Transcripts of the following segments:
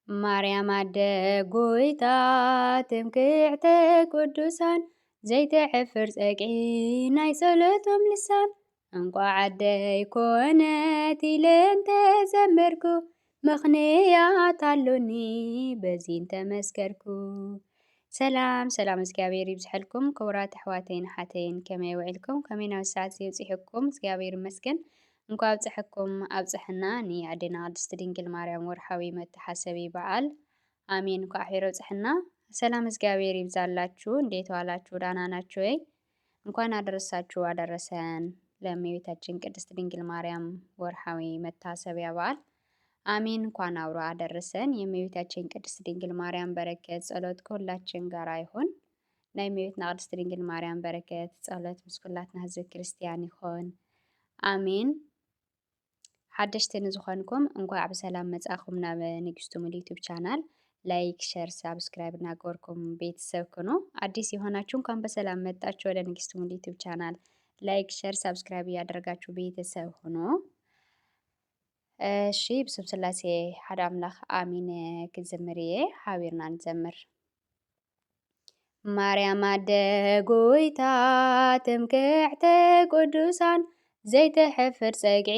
ማርያም አደጎይታ ትምክዕተ ቅዱሳን ዘይተሕፍር ፀግዒ ናይ ጸሎቶም ልሳን እንቋ ዓደይ ኮነት ኢለ እንተዘመርኩ ምኽንያት አሎኒ በዚ እንተመስከርኩ። ሰላም ሰላም እግዚአብሔር ይብዝሐልኩም ክቡራት ኣሕዋተይን ሓተይን ከመይ ውዒልኩም ከመይ ናብ ሰዓት ዘብፅሕኩም እግዚአብሔር ይመስገን። እንኳ ኣብፅሕኩም ኣብፅሕና ንኣዴና ቅድስቲ ድንግል ማርያም ወርሓዊ መተሓሰቢ በዓል አሜን። እንኳ ኣሕቢሮ ኣብፅሕና። ሰላም እግዚአብሔር ይብዛላችሁ። እንዴት ዋላችሁ? ዳና ናችሁ ወይ? እንኳን አደረሳችሁ አደረሰን ለእመቤታችን ቅድስት ድንግል ማርያም ወርሓዊ መታሰቢያ በዓል አሜን። እንኳን አብሮ አደረሰን። የእመቤታችን ቅድስት ድንግል ማርያም በረከት ጸሎት ከሁላችን ጋር ይሁን። ናይ እመቤትና ቅድስት ድንግል ማርያም በረከት ጸሎት ምስ ኩላትና ህዝቢ ክርስቲያን ይኹን አሜን። ሓደሽቲ ንዝኾንኩም እንኳዕ ብሰላም መጻኹም ናብ ንግስቱ ሙሉ ዩቱብ ቻናል ላይክ፣ ሸር፣ ሳብስክራይብ እናገበርኩም ቤተሰብ ክኑ። አዲስ የሆናችሁ እንኳን በሰላም መጣችሁ ወደ ንግስቱ ሙሉ ዩቱብ ቻናል። ላይክ፣ ሸር፣ ሳብስክራይብ እያደረጋችሁ ቤተሰብ ሁኑ። እሺ ብስም ስላሴ ሓደ አምላኽ አሚን ክዝምር እየ ሓቢርና ንዘምር። ማርያም አደጎይታ ትምክዕተ ቅዱሳን ዘይተሕፍር ፀግዒ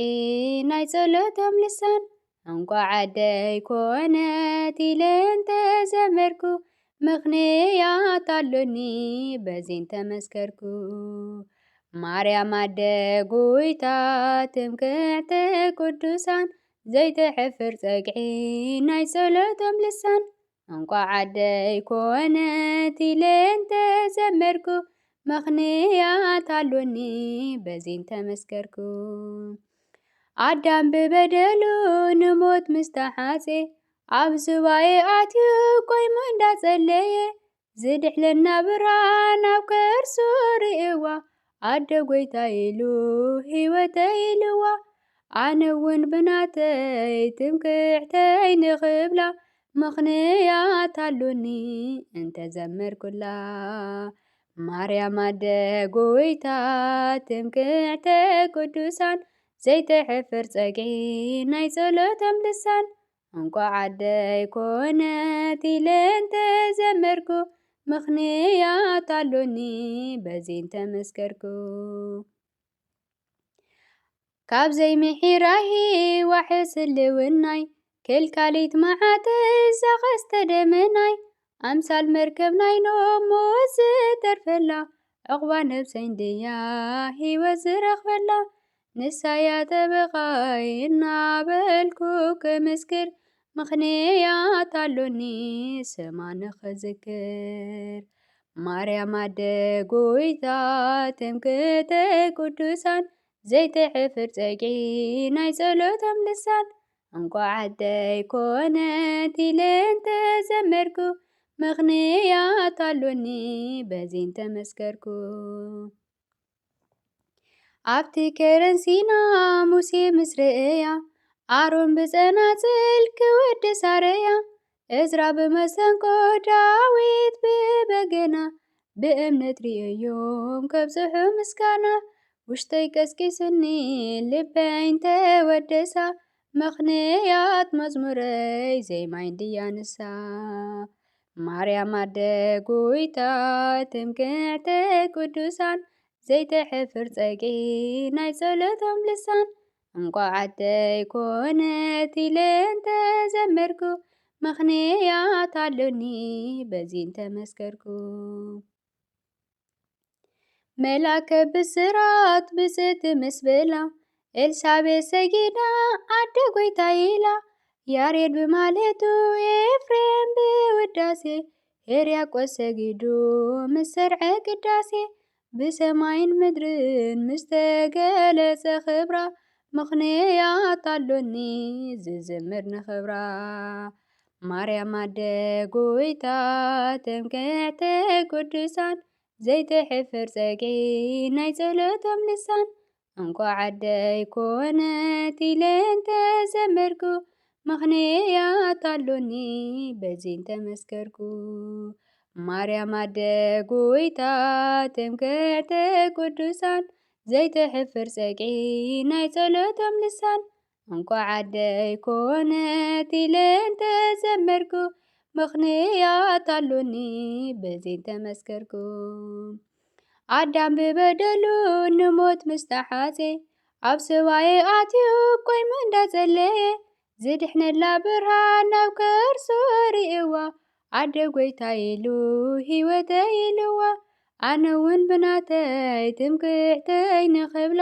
ናይ ጸሎቶም ልሳን እንቋ ዓደይ ኮነት ኢለ እንተዘመርኩ ምኽንያት አሎኒ በዚ እንተመስከርኩ። ማርያም አደጎይታ ትምክዕተ ቅዱሳን ዘይተሕፍር ፀግዒ ናይ ጸሎቶም ልሳን እንቋ ዓደይ ኮነት ኢለ እንተዘመርኩ ምኽንያት አሎኒ በዚ እንተመስከርኩ። አዳም ብበደሉ ንሞት ምስተሓፄ ኣብ ዝባኤ ኣትዩ ቆይሙ እንዳጸለየ ዝድሕለና ብርሃን ኣብ ከርሱ ርእዋ ኣደ ጎይታ ኢሉ ህይወተይ ኢልዋ። ኣነ እውን ብናተይ ትምክዕተይ ንኽብላ ምኽንያት አሎኒ እንተዘመርኩላ። ማርያም አደጎይታ ትምክዕተ ቅዱሳን ዘይተሕፍር ፀግዒ ናይ ጸሎቶም ልሳን እንቋ ዓደይ ኮነት ኢለ እንተዘመርኩ ምኽንያት አሎኒ በዚ እንተመስከርኩ። ካብ ዘይምሒራሂ ዋሕስ ህልውናይ ከልካሊት መዓተይ ዘቐስተ ደመናይ ኣምሳል መርከብ ናይ ኖህ ሞት ዝተርፈላ ዕቑባ ነብሰይ እንድያ ህይወት ዝረኽበላ። ንሳያ ጠበቓይ እናበልኩ ክምስክር ምኽንያት አሎኒ ስማ ንኽዝክር። ማርያም አደጎይታ ትምክዕተ ቅዱሳን ዘይተሕፍር ፀግዒ ናይ ጸሎቶም ልሳን እንቋ ዓደይ ኮነት ኢለ እንተዘመርኩ ምኽንያት አሎኒ በዚ እንተመስከርኩ። ኣብቲ ከረን ሲና ሙሴ ምስ ርእያ ኣሮን ብጸናጽል ክወድስ ኣረያ እዝራ ብመሰንቆ ዳዊት ብበገና ብእምነት ርእዮም ከብጽሑ ምስጋና። ውሽጠይ ቀስቂስኒ ልበይ እንተወደሳ ምኽንያት መዝሙረይ ዜማይ እንድያንሳ። ማርያም አደጎይታ ትምክዕተ ቅዱሳን ዘይተሕፍር ፀግዒ ናይ ጸሎቶም ልሳን እንቋ ዓደይ ኮነት ኢለ እንተዘመርኩ ምኽንያት አሎኒ በዚ እንተመስከርኩ። መላከ ብስራት ብጽእቲ ምስ ብላ ኤልሳቤጥ ሰጊዳ ኣደ ጎይታ ኢላ። ያሬድ ብማሌቱ ኤፍሬም ብውዳሴ ሕርያቆስ ሰጊዱ ምስ ሰርዐ ቅዳሴ። ብሰማይን ምድርን ምስተገለጸ ኽብራ ምኽንያት አሎኒ ዝዝምር ንኽብራ። ማርያም አደጎይታ ትምክዕተ ቅዱሳን ዘይተሕፍር ፀግዒ ናይ ጸሎቶም ልሳን እንቋ ዓደይ ኮነት ኢለ እንተዘመርኩ ምኽንያት አሎኒ በዚ እንተመስከርኩ። ማርያም አደጎይታ ትምክዕተ ቅዱሳን ዘይተሕፍር ፀግዒ ናይ ጸሎቶም ልሳን እንቋ ዓደይ ኮነት ኢለ እንተ ተዘመርኩ ምኽንያት አሎኒ በዘይ ተመስከርኩ አዳም ብበደሉ ንሞት ምስተሓፄ ኣብ ሰባዬ ኣትዩ ቆይሙ እንዳጸለየ ዝድሕነላ ብርሃን ናብ ከርሱ ርእዋ ኣደ ጐይታ ኢሉ ህይወተይ ኢልዋ ኣነ እውን ብናተይ ትምክዕተይ ንኽብላ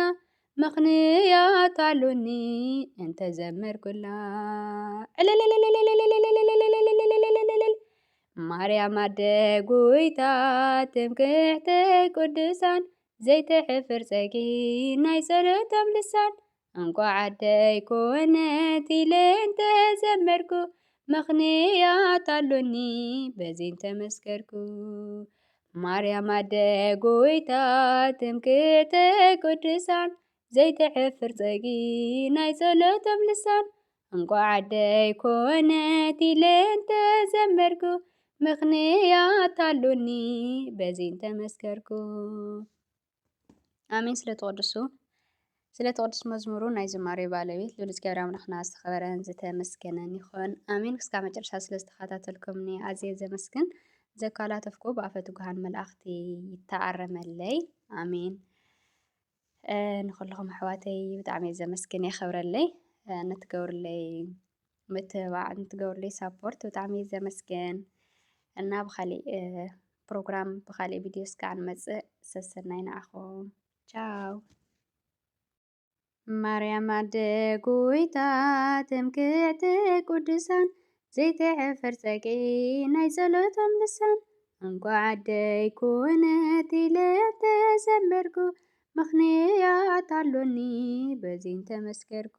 ምኽንያት አሎኒ እንተዘመርኩላ ማርያም ኣደ ጐይታ ትምክዕተይ ቅዱሳን ዘይትሕፍር ጸጊ ናይ ጸሎቶም ልሳን እንኳ ዓደይ ኮነት ኢለ እንተዘመርኩ ምኽንያት አሎኒ በዘይ ተመስከርኩ ማርያም ኣደ ጐይታ ትምክዕተይ ቅዱሳን ዘይትሕፍር ጸጊ ናይ ጸሎቶም ልሳን እንኳ ዓደይ ኮነት ኢለ እንተዘመርኩ ምኽንያት አሎኒ በዘይ ተመስከርኩ አሜን። ስለ ተቀድሱ መዝሙሩ ናይ ዝማሬ ባለቤት ልዑል እግዚአብሔር አምላኽና ዝተኸበረን ዝተመስገነን ይኹን አሜን። ክሳብ መጨረሻ ስለ ዝተኸታተልኩምኒ ኣዝየ ዘመስግን ዘካላተፍኩ ብኣፈ ትጉሃን መላእኽቲ ይተኣረመለይ አሜን። ንኹልኹም ኣሕዋተይ ብጣዕሚ ዘመስግን የኽብረለይ ነትገብርለይ ምትብባዕ ነትገብርለይ ሳፖርት ብጣዕሚ ዘመስግን እና ብኻሊእ ፕሮግራም ብኻሊእ ቪድዮ እስካዕ ንመጽእ ሰሰናይ ንኣኹም ቻው። ማርያም ኣደ ጐይታ ትምክዕተይ ቅዱሳን ዘይትሕፍር ጸጊ ናይ ጸሎቶም ልሳን እንኳ ዓደይ ኮነት ኢለ ተዘመርኩ ምኽንያት አሎኒ በዘይ ተመስከርኩ